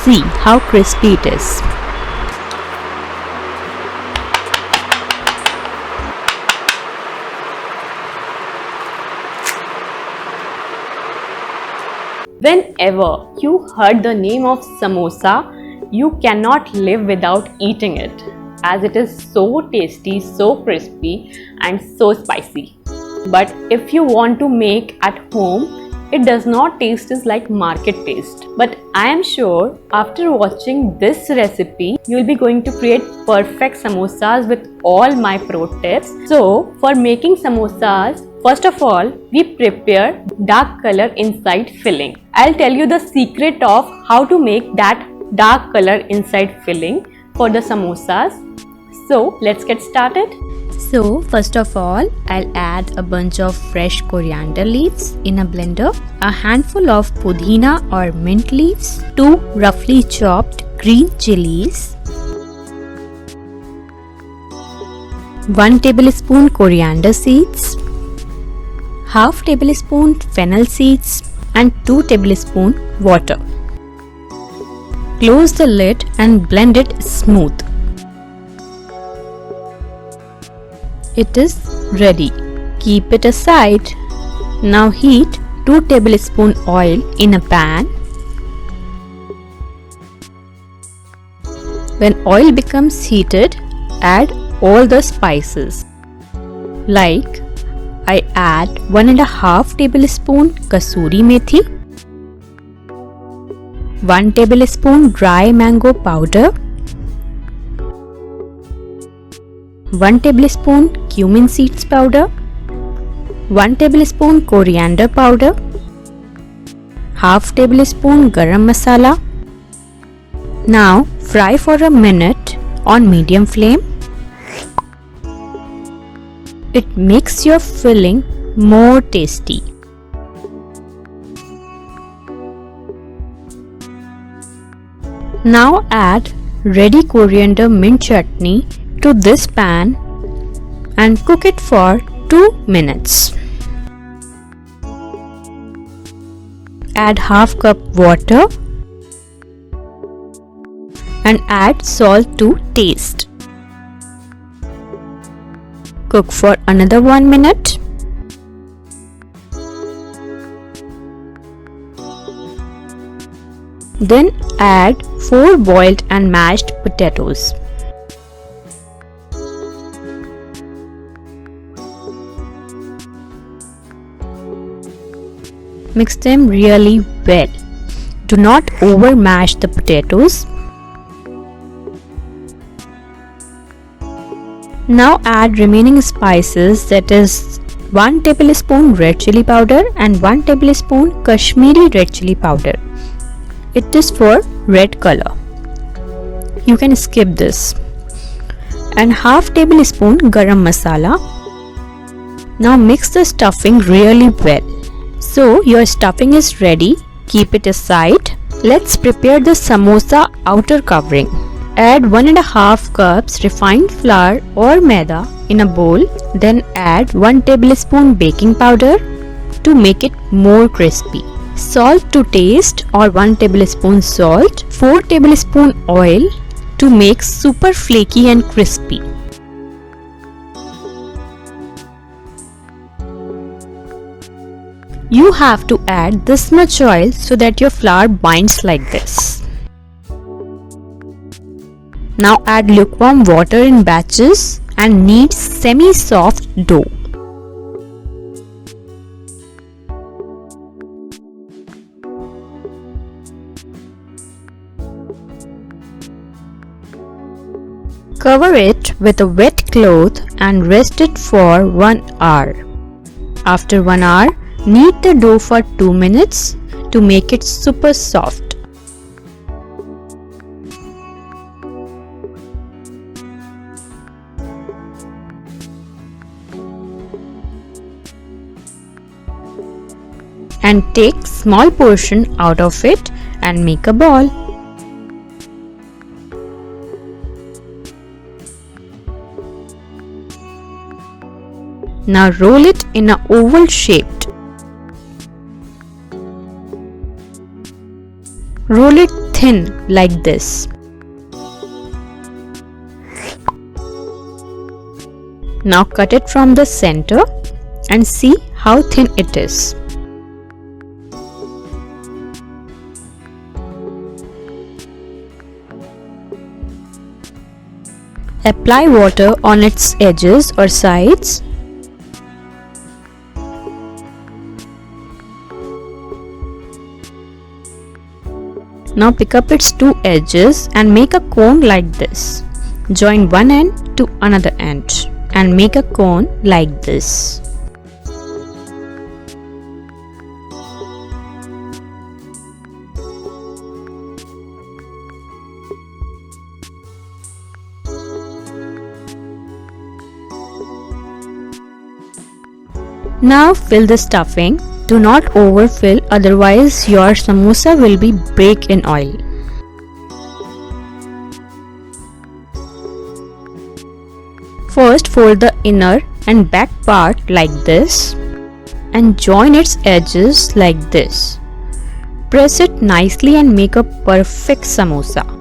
see how crispy it is. Whenever you heard the name of samosa, you cannot live without eating it, as it is so tasty, so crispy and so spicy. But if you want to make at home, it does not taste as like market taste. But I am sure after watching this recipe, you will be going to create perfect samosas with all my pro tips. So for making samosas, first of all, we prepare dark color inside filling. I'll tell you the secret of how to make that dark color inside filling for the samosas. So let's get started. So first of all, I'll add a bunch of fresh coriander leaves in a blender, a handful of pudina or mint leaves, 2 roughly chopped green chilies, 1 tablespoon coriander seeds, half tablespoon fennel seeds and 2 tablespoon water. Close the lid and blend it smooth. It is ready. Keep it aside. Now heat 2 tablespoon oil in a pan. When oil becomes heated, add all the spices. Like I add 1.5 tablespoon kasuri methi, 1 tablespoon dry mango powder, 1 tablespoon cumin seeds powder, 1 tablespoon coriander powder, half tablespoon garam masala. Now fry for a minute on medium flame. It makes your filling more tasty. Now add ready coriander mint chutney to this pan and cook it for 2 minutes. Add half cup water and add salt to taste. Cook for another 1 minute. Then add 4 boiled and mashed potatoes. Mix them really well. Do not over mash the potatoes. Now add remaining spices, that is 1 tablespoon red chili powder and 1 tablespoon Kashmiri red chili powder. It is for red color. You can skip this. And half tablespoon garam masala. Now mix the stuffing really well. So your stuffing is ready. Keep it aside. Let's prepare the samosa outer covering. Add 1.5 cups refined flour or maida in a bowl. Then add 1 tablespoon baking powder to make it more crispy. Salt to taste or 1 tablespoon salt. 4 tablespoon oil to make super flaky and crispy. You have to add this much oil so that your flour binds like this. Now add lukewarm water in batches and knead semi-soft dough. Cover it with a wet cloth and rest it for 1 hour. After 1 hour, knead the dough for 2 minutes to make it super soft. And take small portion out of it and make a ball. Now roll it in an oval shaped. Roll it thin like this. Now cut it from the center and see how thin it is. Apply water on its edges or sides. Now pick up its two edges and make a cone like this. Join one end to another end and make a cone like this. Now fill the stuffing. Do not overfill, otherwise your samosa will be baked in oil. First fold the inner and back part like this and join its edges like this. Press it nicely and make a perfect samosa.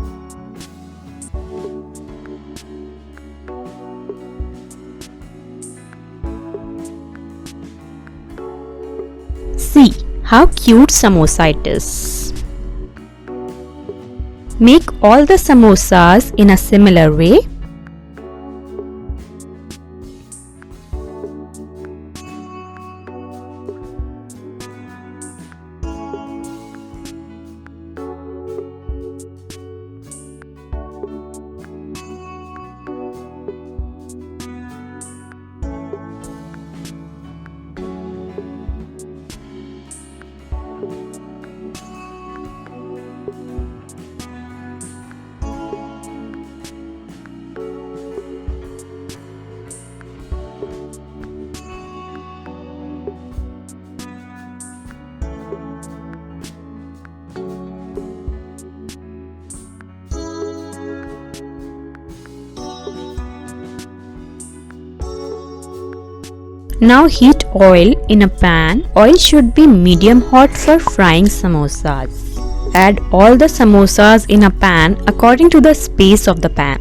See how cute samosa it is. Make all the samosas in a similar way. Now heat oil in a pan. Oil should be medium hot for frying samosas. Add all the samosas in a pan according to the space of the pan.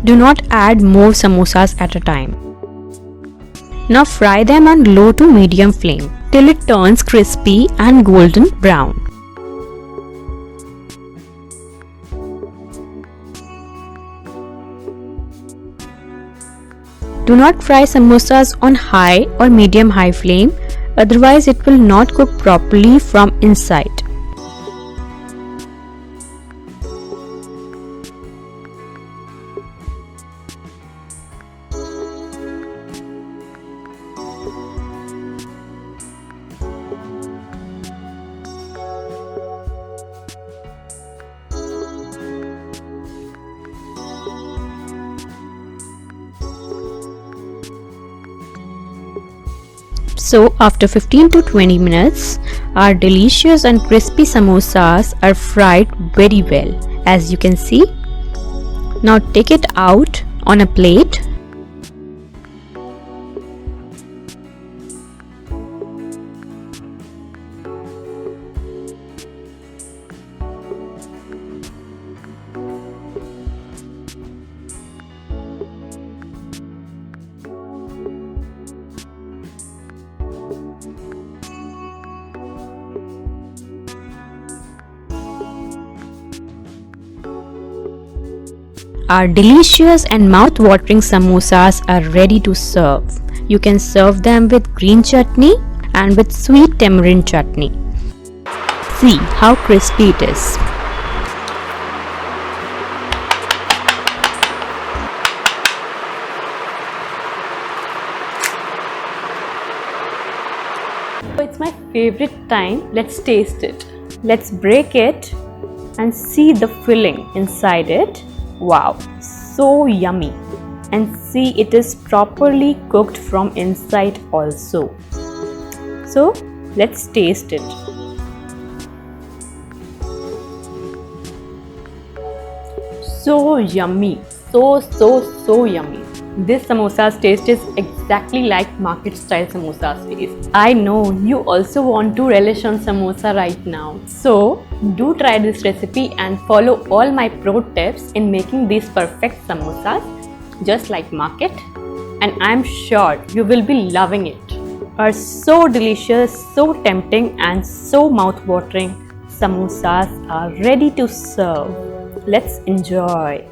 Do not add more samosas at a time. Now fry them on low to medium flame till it turns crispy and golden brown. Do not fry samosas on high or medium high flame, otherwise it will not cook properly from inside. So after 15 to 20 minutes, our delicious and crispy samosas are fried very well, as you can see. Now take it out on a plate. Our delicious and mouth-watering samosas are ready to serve. You can serve them with green chutney and with sweet tamarind chutney. See how crispy it is. So it's my favorite time. Let's taste it. Let's break it and see the filling inside it. Wow, so yummy. And see, it is properly cooked from inside also. So let's taste it. So yummy, so yummy. This samosa's taste is exactly like market style samosa's taste. I know you also want to relish on samosa right now. So do try this recipe and follow all my pro tips in making these perfect samosas just like market, and I'm sure you will be loving it. Are so delicious, so tempting and so mouth-watering. Samosas are ready to serve. Let's enjoy.